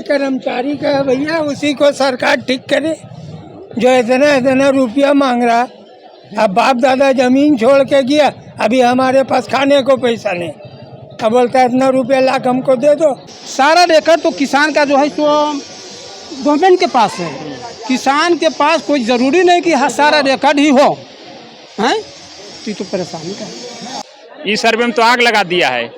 कर्मचारी का है भैया, उसी को सरकार ठीक करे जो इतना इतना रुपया मांग रहा। अब बाप दादा जमीन छोड़ के गया, अभी हमारे पास खाने को पैसा नहीं, अब बोलता है इतना रुपया लाख हमको दे दो। सारा रेकॉर्ड तो किसान का जो है तो गवर्नमेंट के पास है। किसान के पास कोई ज़रूरी नहीं कि सारा रेकॉर्ड ही हो, हैं तो परेशानी का है। इस सर्वे में तो आग लगा दिया है,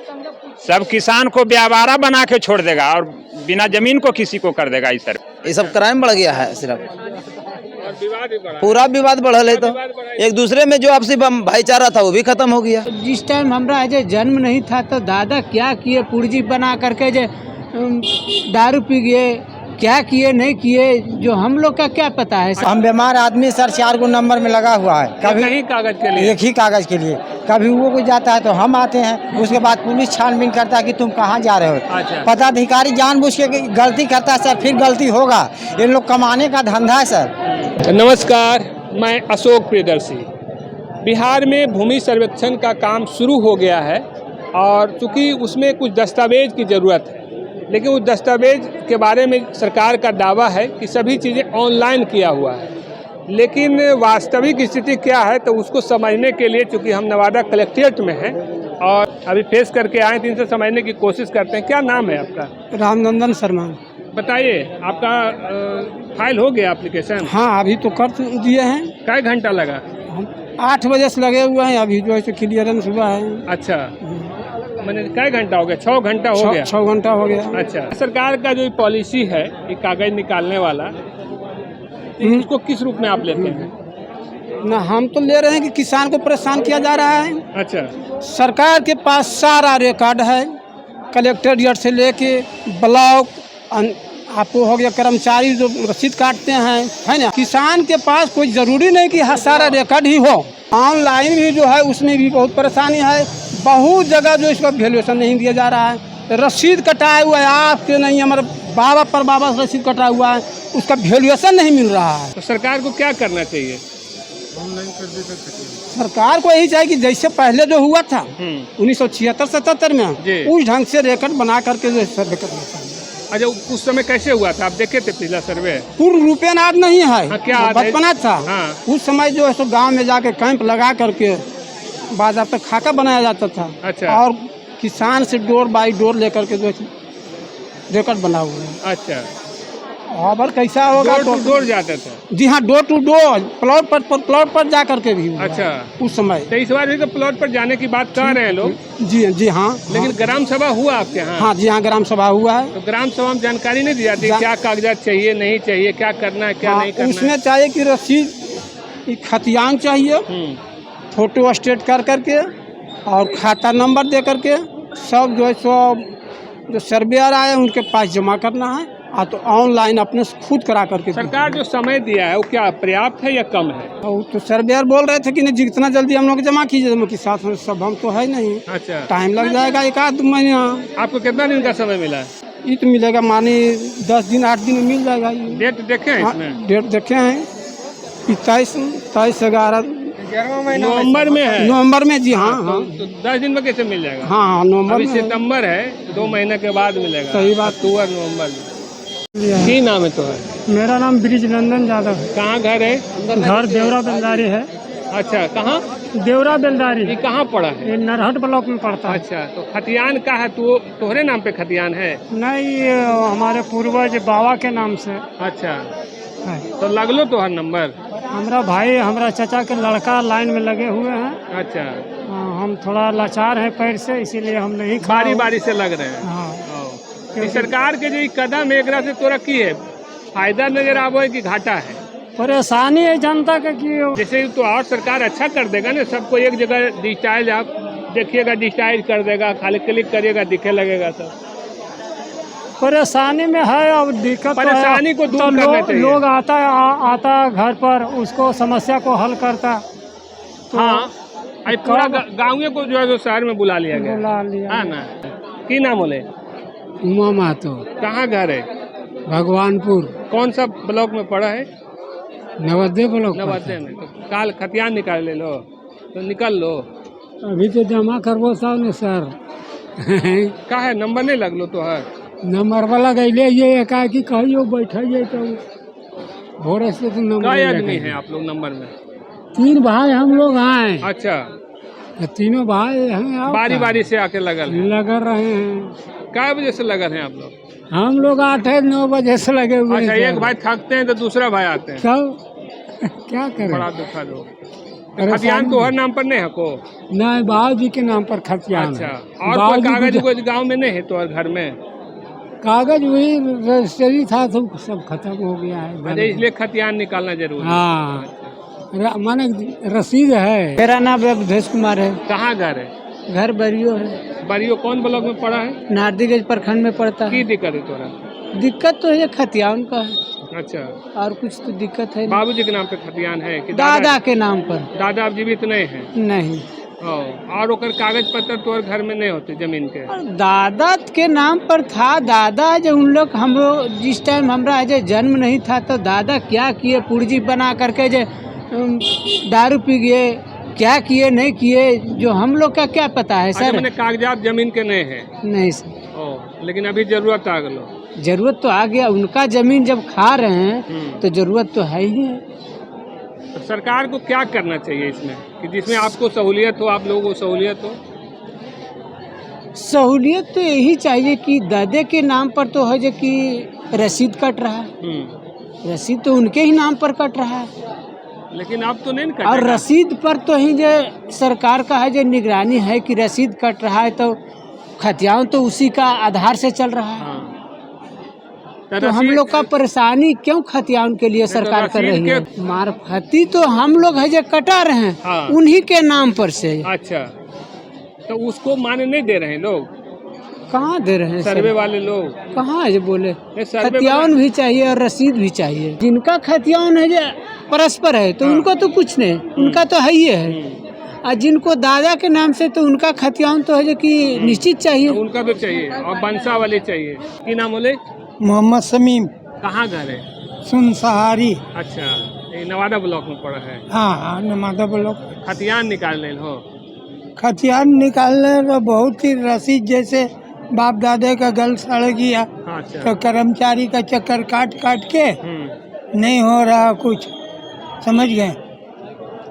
सब किसान को व्यापारा बना के छोड़ देगा और बिना जमीन को किसी को कर देगा। इस सर्वे ये सब क्राइम बढ़ गया है, सिर्फ पूरा विवाद बढ़ल है। तो एक दूसरे में जो आपसी भाईचारा था वो भी खत्म हो गया। जिस टाइम हमारा जो जन्म नहीं था तो दादा क्या किए, पूर्जी बना करके जो दारू पी गए, क्या किए नहीं किए, जो हम लोग का क्या पता है। हम बीमार आदमी सर 4 गो नंबर में लगा हुआ है, कभी एक ही कागज के लिए, एक ही कागज के लिए, कभी वो कोई जाता है तो हम आते हैं, उसके बाद पुलिस छानबीन करता है कि तुम कहाँ जा रहे हो। अच्छा। पदाधिकारी जानबूझ के गलती करता है सर, फिर गलती होगा। इन लोग कमाने का धंधा है सर। नमस्कार, मैं अशोक प्रियदर्शी। बिहार में भूमि सर्वेक्षण का काम शुरू हो गया है और चूँकि उसमें कुछ दस्तावेज की ज़रूरत है, लेकिन उस दस्तावेज के बारे में सरकार का दावा है कि सभी चीज़ें ऑनलाइन किया हुआ है, लेकिन वास्तविक स्थिति क्या है तो उसको समझने के लिए चूँकि हम नवादा कलेक्ट्रेट में हैं और अभी फेस करके आए थे, इनसे समझने की कोशिश करते हैं। क्या नाम है आपका? रामनंदन शर्मा। बताइए, आपका फाइल हो गया एप्लीकेशन? हाँ, अभी तो कर दिए हैं। क्या घंटा लगा? 8 बजे से लगे हुए हैं, अभी जो है क्लियरेंस हुआ है। अच्छा, मैंने क्या घंटा हो गया? 6 घंटा हो गया। 6 घंटा हो गया। अच्छा, सरकार का जो पॉलिसी है ये कागज निकालने वाला, उसको किस रूप में आप लेते हैं? ना हम तो ले रहे हैं कि किसान को परेशान किया जा रहा है। अच्छा, सरकार के पास सारा रिकॉर्ड है, कलेक्ट्रेट से लेके ब्लॉक, आपको हो गया कर्मचारी जो रसीद काटते हैं, है ना। किसान के पास कोई ज़रूरी नहीं कि सारा रिकॉर्ड ही हो। ऑनलाइन भी जो है उसमें भी बहुत परेशानी है। बहुत जगह जो इसका वैल्यूएशन नहीं दिया जा रहा है। रसीद कटाया हुआ है आपके नहीं, हमारे बाबा पर बाबा से रसीद कटा हुआ है, उसका वैल्यूएशन नहीं मिल रहा है। तो सरकार को क्या करना चाहिए? सरकार को यही चाहिए कि जैसे पहले जो हुआ था 1976-77 में, उस ढंग से रिकॉर्ड बना करके जो सर्वे करना चाहिए। अच्छा, उस समय कैसे हुआ था? आप देखे थे पिछला सर्वे? पूर्ण रूपेण याद नहीं है। हाँ, क्या बचपना था। हाँ। उस समय जो है सो गाँव में जाके कैंप लगा करके बाज़ाब्ता खाका बनाया जाता था। अच्छा। और किसान से डोर बाई डोर लेकर के जो रिकॉर्ड बना हुआ है। अच्छा, और कैसा होगा डोर टू डोर जाते थे? जी हाँ, डोर टू डोर, प्लॉट पर जा करके भी हुआ है अच्छा, उस समय। तो इस बार भी तो प्लॉट पर जाने की बात कर रहे हैं लोग। जी हाँ। लेकिन ग्राम सभा हुआ आपके यहाँ? हाँ जी हाँ, ग्राम सभा हुआ है। तो ग्राम सभा में जानकारी नहीं दी जाती क्या कागजात चाहिए, नहीं चाहिए, क्या करना है, क्या नहीं करना? उसमें चाहिए कि रसीद, खतियान चाहिए, फोटो स्टेट कर करके और खाता नंबर दे करके सब जो है सो जो सर्वेयर आए उनके पास जमा करना है। तो ऑनलाइन अपने से खुद करा करके। सरकार जो समय दिया है वो क्या पर्याप्त है या कम है? और तो सर्वेयर बोल रहे थे कि नहीं जितना जल्दी हम लोग जमा कीजिए, के साथ में सब हम तो है नहीं। अच्छा, टाइम लग जाएगा 1-2 महीना। आपको कितना दिन का समय मिला है? ये तो मिलेगा मानी 10 दिन 8 दिन में मिल जाएगा। डेट देखे हैं इसमें? डेट देखे हैं 23/11 नवंबर में है। नवंबर में जी हाँ हाँ। तो 10 दिन में कैसे मिल जाएगा? हाँ नवंबर अभी में। सितंबर है, 2 महीने के बाद मिलेगा। सही बात। अक्टूबर नवंबर में। की नाम है तो है? मेरा नाम ब्रिज नंदन यादव है। कहाँ घर है? घर देवरा बेलदारी है। अच्छा, कहाँ? देवरा बेलदारी। ये कहाँ पड़ा है? ये नरहट ब्लॉक में पड़ता है। अच्छा, तो खतियान का है तो तोहरे नाम पे खतियान है? नहीं, ये हमारे पूर्वज बाबा के नाम से अच्छा है। तो लगलो तोहर नंबर? हमारा भाई, हमारा चाचा के लड़का लाइन में लगे हुए हैं। अच्छा, हम थोड़ा लाचार हैं पैर से, इसीलिए हम नहीं बारी बारी से लग रहे हैं। हाँ। तो सरकार के जो ये कदम एकरा से तोरा की है फायदा नजर आवो है कि घाटा है? परेशानी है जनता का कि जैसे तो और सरकार अच्छा कर देगा ना, सबको एक जगह डिजिटाइज आप देखिएगा, डिजिटाइज कर देगा, खाली क्लिक करिएगा दिखे लगेगा सब। परेशानी में है। अब दिक्कत परेशानी को दूर करना चाहिए। लोग आता घर पर, उसको समस्या को हल करता। तो हाँ, अभी पूरा गाँव को जो है तो शहर में बुला लिया गया। हाँ ना। की नाम बोले? उमा महतो। कहाँ घर है? भगवानपुर। कौन सा ब्लॉक में पड़ा है? नवद्य ब्लॉक। नवद्य में। तो काल खतियान निकाल ले लो तो निकल लो। अभी तो जमा करबो साहब ने सर। का है नंबर नहीं लगलो तो है? नंबर वाला गईले ये एकाएकी कहियो बैठिए तो भोरे से तो नंबर कई ही आदमी लगाइए। हैं आप लोग नंबर में? 3 भाई हम लोग आए, अच्छा, तीनों भाई हैं। और बारी क्या? बारी से आके लगल हैं। लगा रहे हैं क्या बजे से लगल हैं आप लोग? हम लोग 8-9 बजे से लगे हुए अच्छा, हैं। एक भाई थकते हैं तो दूसरा भाई आते हैं। क्या करें? बड़ा दुखद हो। परेशानी खतियान तो हर नाम पर नहीं है को? नहीं, बाबू जी के नाम पर खतियान अच्छा, है। और कोई बाबूजी कागज को कोई गांव में नहीं है तो और घर में? कागज वही रजिस्ट्री था तो सब खत्म हो गया अच्छा, है। इसलिए खतियान निकालना जरूरी है। हाँ, माने रसीद है। मेरा नाम अवधेश कुमार है। कहाँ घर है? घर बरियो है। बरियो कौन ब्लॉक में पड़ा है? नारदीगंज प्रखंड में पड़ता की है। दिक्कत है तोरा? दिक्कत तो ये खतियान का है, अच्छा, और कुछ तो दिक्कत है नहीं। बाबूजी के नाम पे खतियान है कि दादा के नाम पर दादा अब जीवित नहीं है? नहीं। और ओकर कागज पत्र तो और घर में नहीं होते जमीन के? और दादा के नाम पर था। दादा जो उन लोग हम लोग जिस टाइम हमारा जो जन्म नहीं था तो दादा क्या किए, पूर्जी बना करके जो दारू पी गए, क्या किए नहीं किए, जो हम लोग का क्या पता है अच्छा, सर। मैंने कागजात जमीन के नहीं है? नहीं सर, लेकिन अभी जरूरत आ गलो। जरूरत तो आ गया। उनका जमीन जब खा रहे हैं तो जरूरत तो है ही है। तो सरकार को क्या करना चाहिए इसमें कि जिसमें आपको सहूलियत हो, आप लोगों को सहूलियत हो? सहूलियत तो यही चाहिए कि दादे के नाम पर तो है जो कि रसीद कट रहा है। रसीद तो उनके ही नाम पर कट रहा है, लेकिन अब तो नहीं और कटेगा। रसीद पर तो ही जो सरकार का है जो निगरानी है कि रसीद कट रहा है, तो खतियान तो उसी का आधार से चल रहा है। हाँ। तो हम लोग का परेशानी क्यों खतियान के लिए सरकार कर रही है? मारफती तो हम लोग है जो कटा रहे हैं, हाँ। उन्हीं के नाम पर से। अच्छा, तो उसको माने नहीं दे रहे हैं लोग? कहाँ दे रहे हैं सर्वे वाले लोग? कहाँ है जो बोले सर्वे खतियान भी चाहिए और रसीद भी चाहिए। जिनका खतियान है जो परस्पर है तो उनको तो कुछ नहीं, उनका तो है ही है। और जिनको दादा के नाम से तो उनका खतियान तो है जो कि निश्चित चाहिए। उनका तो चाहिए, और बंसा वाले चाहिए। की नाम बोले? मोहम्मद समीम, कहाँ घर है? सुनसहारी। अच्छा, ये नवादा ब्लॉक में पड़ा है। हाँ, नवादा ब्लॉक। खतियान निकाल ले हो? खतियान निकालने में बहुत ही रसीद, जैसे बाप दादे का गल सड़ गया अच्छा। तो कर्मचारी का चक्कर काट काट के नहीं हो रहा कुछ, समझ गए।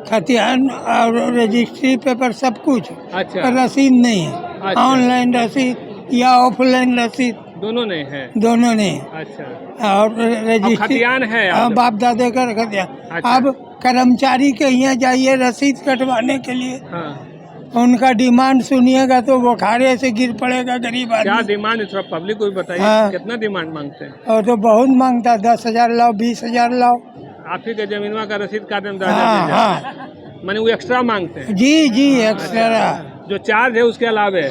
खतियान और रजिस्ट्री पेपर सब कुछ, अच्छा। पर रसीद नहीं है। अच्छा। ऑनलाइन रसीद या ऑफलाइन रसीद दोनों नहीं है? दोनों नहीं। अच्छा, और रजिस्ट्री खतियान है हाँ, आप? बाप दादे का खतियान। अच्छा। अब कर्मचारी के यहाँ जाइए रसीद कटवाने के लिए, हाँ। उनका डिमांड सुनिएगा तो बुखारे से गिर पड़ेगा गरीब क्या आदमी। डिमांड है, थोड़ा पब्लिक को भी बताइए। हाँ। कितना डिमांड मांगते हैं? और तो बहुत मांगता, 10,000 लाओ, 20,000 लाओ। आप ही के जमीनवा का रसीद काटे में हाँ हाँ, मैंने वो एक्स्ट्रा मांगते हैं? जी एक्स्ट्रा जो चार्ज है उसके अलावे?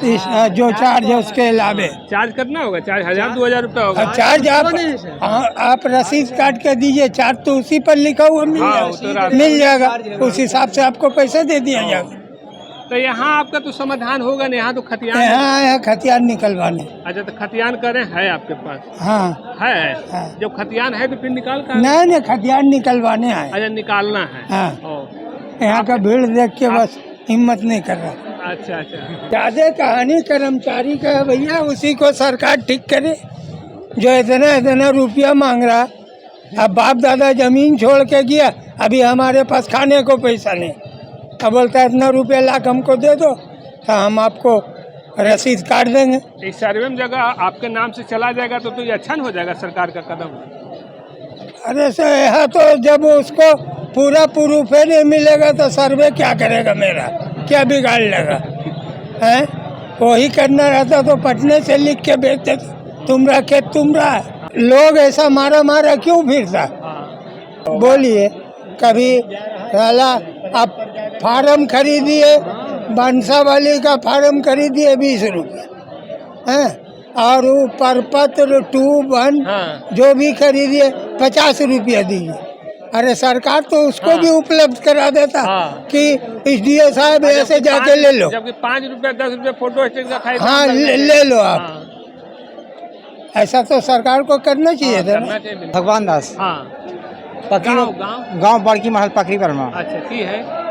जो चार्ज है उसके अलावे। चार्ज कितना होगा? चार्ज 1000-2000 रुपया होगा? चार्ज आप रसीद काट के दीजिए, चार्ज तो उसी पर लिखा हुआ हाँ, वो तो मिल जाएगा, उस हिसाब से आपको पैसे दे दिया जाएगा। तो यहाँ आपका तो समाधान होगा नहीं, यहाँ तो खतियान है। यहाँ आया खतियान निकलवाने। अच्छा, तो खतियान करें है आपके पास? हाँ है। हाँ। जब खतियान है तो फिर निकाल कर? नहीं, खतियान निकलवाने आए। अच्छा, निकालना है। हाँ, ओ, यहाँ का भीड़ देख के बस हिम्मत नहीं कर रहा। अच्छा अच्छा। ज्यादा कहानी कर्मचारी का है भैया, उसी को सरकार ठीक करे जो इतना इतना रुपया मांग रहा। अब बाप दादा जमीन छोड़ के गया, अभी हमारे पास खाने को पैसा नहीं। अब बोलता है इतना रुपया लाख हमको दे दो तो हम आपको रसीद काट देंगे। इस सर्वे में जगह आपके नाम से चला जाएगा तो ये अच्छा नहीं हो जाएगा सरकार का कदम? अरे सर, यह तो जब उसको पूरा प्रूफ नहीं मिलेगा तो सर्वे क्या करेगा, मेरा क्या बिगाड़ लेगा है? वही करना रहता तो पटने से लिख के भेजते, तुमरा खेत तुमरा। लोग ऐसा मारा मारा क्यों फिरता? बोलिए। कभी साला आप फार्म खरीदिए, बंसावाली का फार्म खरीदिए 20 रुपये हैं, और वो परपत्र 2-1 जो भी खरीदिए 50 रुपया दीजिए। अरे सरकार तो उसको भी उपलब्ध करा देता कि एसडीओ साहब ऐसे जाके ले लो, जबकि 5 रुपया 10 रुपया फोटो स्टेट का खाई। हाँ, ले लो आप। ऐसा तो सरकार को करना चाहिए था ना। भगवान दास, हाँ। पकरी गाँव गांव बड़की महल पकरी बर्मा। अच्छा, की है?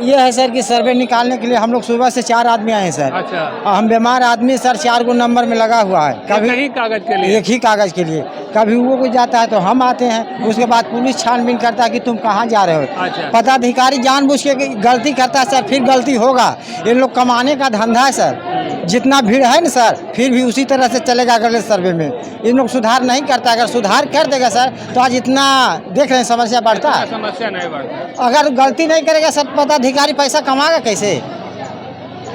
ये है सर कि सर्वे निकालने के लिए हम लोग सुबह से 4 आदमी आए हैं सर। अच्छा, और हम बीमार आदमी सर 4 गो नंबर में लगा हुआ है। कभी कहीं कागज के लिए एक ही कागज के लिए, कभी वो कोई जाता है तो हम आते हैं, उसके बाद पुलिस छानबीन करता है कि तुम कहाँ जा रहे हो। अच्छा। पदाधिकारी जानबूझ के गलती करता है सर, फिर गलती होगा। इन लोग कमाने का धंधा है सर, जितना भीड़ है ना सर, फिर भी उसी तरह से चलेगा अगले सर्वे में। इन लोग सुधार नहीं करता, अगर सुधार कर देगा सर तो आज इतना देख रहे हैं समस्या बढ़ता है। समस्या नहीं बढ़ता। अगर गलती नहीं करेगा सर, पदाधिकारी पैसा कमाएगा कैसे?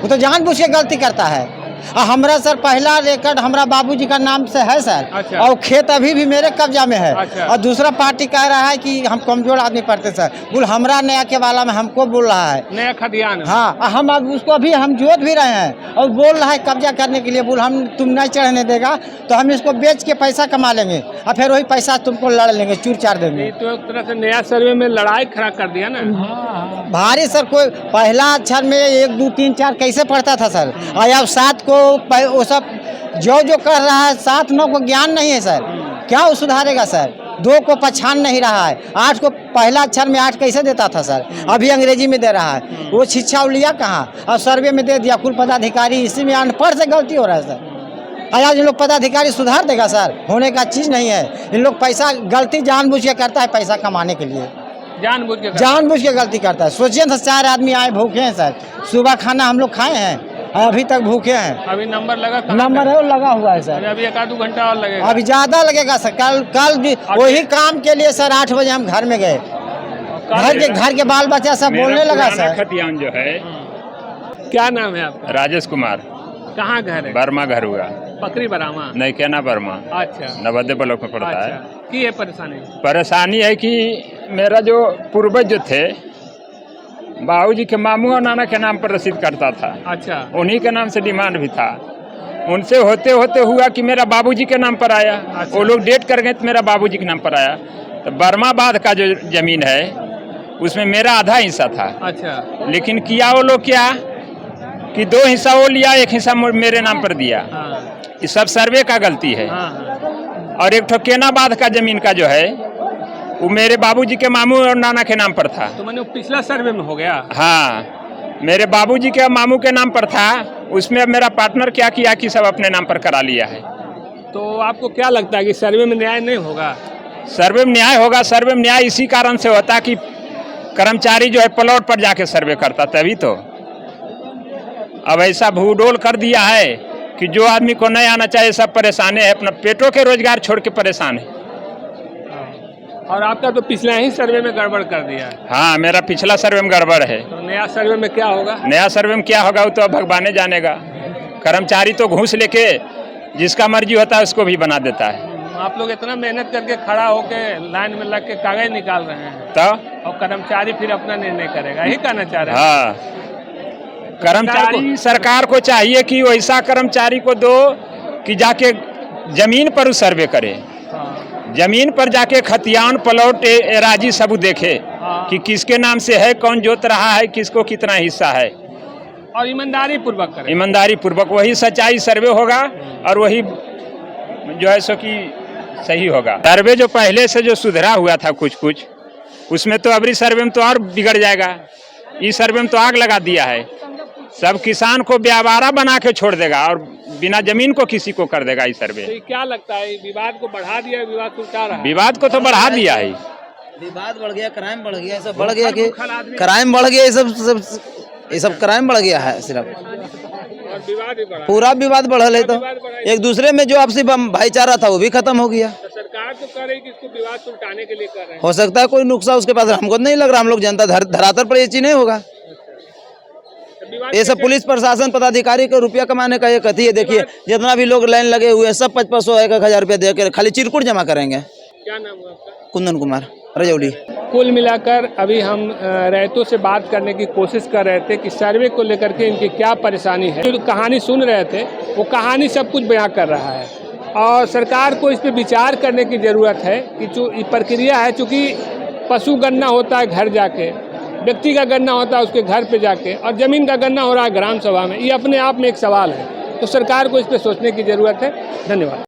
वो तो जानबूझ के गलती करता है। और हमारा सर पहला रिकॉर्ड हमारा बाबूजी का नाम से है सर। अच्छा। और खेत अभी भी मेरे कब्जा में है। अच्छा। और दूसरा पार्टी कह रहा है कि हम कमजोर आदमी पड़ते सर, बोल हमरा नया के वाला में हमको बोल रहा है। नया खतियान। हाँ, हम अब उसको भी हम जोत भी रहे हैं और बोल रहा है कब्जा करने के लिए, बोल हम तुम नहीं चढ़ने देगा तो हम इसको बेच के पैसा कमा लेंगे और फिर वही पैसा तुमको लड़ लेंगे, चूर चार देंगे। तो एक तरह से नया सर्वे में लड़ाई खड़ा कर दिया ना। भारी सर, कोई पहला अक्षर में 1 2 3 4 कैसे पढ़ता था सर, और अब 7 को वो सब जो कर रहा है, 7 9 को ज्ञान नहीं है सर, क्या वो सुधारेगा सर? 2 को पहचान नहीं रहा है, 8 को पहला अक्षर में 8 कैसे देता था सर, अभी अंग्रेजी में दे रहा है। वो शिक्षा लिया कहाँ और सर्वे में दे दिया। कुल पदाधिकारी इसी में अनपढ़ से गलती हो रहा है सर। आज इन लोग पदाधिकारी सुधार देगा सर? होने का चीज़ नहीं है। इन लोग पैसा गलती जानबूझ के करता है, पैसा कमाने के लिए जानबूझ के गलती करता है। सोचिए ना, 4 आदमी आए भूखे हैं सर, सुबह खाना हम लोग खाए हैं, अभी तक भूखे हैं। अभी नंबर लगा, नंबर है वो लगा हुआ है सर। अभी 1 2 घंटा और लगेगा। अभी ज़्यादा लगेगा सर। कल भी वही काम के लिए सर 8 बजे हम घर में गए, घर के बाल बच्चा सब बोलने लगा सर। खतियान जो है। क्या नाम है आपका? राजेश कुमार। कहाँ घर है? बर्मा घर हुआ। बकरी बरामा। नहीं, कहना बर्मा। अच्छा। नवोदय ब्लॉक में पड़ता है। की है परेशानी? परेशानी है कि मेरा जो पूर्वज जो थे, बाबूजी के मामू और नाना के नाम पर रसीद करता था। अच्छा। उन्हीं के नाम से डिमांड भी था। उनसे होते होते हुआ कि मेरा बाबूजी के नाम पर आया। अच्छा। वो लोग डेट कर गए तो मेरा बाबूजी के नाम पर आया। तो बर्माबाद का जो जमीन है उसमें मेरा आधा हिस्सा था। अच्छा। लेकिन किया वो लोग क्या कि 2 हिस्सा वो लिया, 1 हिस्सा मेरे नाम पर दिया। हाँ। ये सब सर्वे का गलती है। हाँ। और एक ठो केनाबाद का जमीन का जो है वो मेरे बाबूजी के मामू और नाना के नाम पर था। तो मैंने पिछला सर्वे में हो गया। हाँ, मेरे बाबूजी के मामू के नाम पर था, उसमें मेरा पार्टनर क्या किया कि सब अपने नाम पर करा लिया है। तो आपको क्या लगता है कि सर्वे में न्याय नहीं होगा? सर्वे में न्याय होगा। सर्वे में न्याय इसी कारण से होता कि कर्मचारी जो है प्लॉट पर जाके सर्वे करता, तभी तो। अब ऐसा भूडोल कर दिया है कि जो आदमी को नहीं आना चाहिए सब परेशान है, अपना पेटों के रोजगार छोड़ के परेशान है। और आपका तो पिछला ही सर्वे में गड़बड़ कर दिया है। हाँ, मेरा पिछला सर्वे में गड़बड़ है। तो नया सर्वे में क्या होगा? नया सर्वे में क्या होगा वो तो भगवान जानेगा। कर्मचारी तो घूस लेके जिसका मर्जी होता है उसको भी बना देता है। आप लोग इतना मेहनत करके खड़ा होके लाइन में लग के कागज निकाल रहे हैं, तो और कर्मचारी फिर अपना निर्णय करेगा, यही कहना चाह रहे हैं? हाँ, कर्मचारी सरकार को चाहिए कि वैसा कर्मचारी को दो कि जाके जमीन पर उस सर्वे करे। जमीन पर जाके खतियान प्लॉट एराजी सब देखे कि किसके नाम से है, कौन जोत रहा है, किसको कितना हिस्सा है, और ईमानदारी पूर्वक करें। ईमानदारी पूर्वक, वही सच्चाई सर्वे होगा और वही जो है सो कि सही होगा। सर्वे जो पहले से जो सुधरा हुआ था कुछ उसमें तो अबरी सर्वे में तो और बिगड़ जाएगा। इस सर्वे में तो आग लगा दिया है, सब किसान को व्यापारा बना के छोड़ देगा और बिना जमीन को किसी को कर देगा। इस सर्वे तो क्या लगता है, विवाद को बढ़ा दिया, विवाद सुलझा रहा है? विवाद को तो बढ़ा दिया है। विवाद बढ़ गया, क्राइम बढ़ गया, सब बढ़ गया कि क्राइम बढ़ गया, ये सब क्राइम बढ़ गया है। सिर्फ और विवाद भी बढ़ा, पूरा विवाद बढ़ल है। तो एक दूसरे में जो आपसी भाईचारा था वो भी खत्म हो गया। तो सरकार तो कर रही कि इसको विवाद सुलझाने के लिए कर रहे हैं। हो सकता है कोई नुकसान उसके पास, हमको नहीं लग रहा। हम लोग जनता धरातल पर ये चीज नहीं होगा। ये सब पुलिस प्रशासन पदाधिकारी को रुपया कमाने का ये कथी है। देखिए जितना भी लोग लाइन लगे हुए सब 500 1,000 रुपया देकर खाली चिरकुट जमा करेंगे। क्या नाम हुआ आपका? कुंदन कुमार, रजौली। कुल मिलाकर अभी हम रैयतों से बात करने की कोशिश कर रहे थे कि सर्वे को लेकर के इनकी क्या परेशानी है। जो कहानी सुन रहे थे वो कहानी सब कुछ बयां कर रहा है और सरकार को इस पर विचार करने की ज़रूरत है कि जो ये प्रक्रिया है, चूँकि पशु गणना होता है घर जाके, व्यक्ति का गणना होता है उसके घर पे जाके, और ज़मीन का गणना हो रहा है ग्राम सभा में, ये अपने आप में एक सवाल है। तो सरकार को इस पर सोचने की ज़रूरत है। धन्यवाद।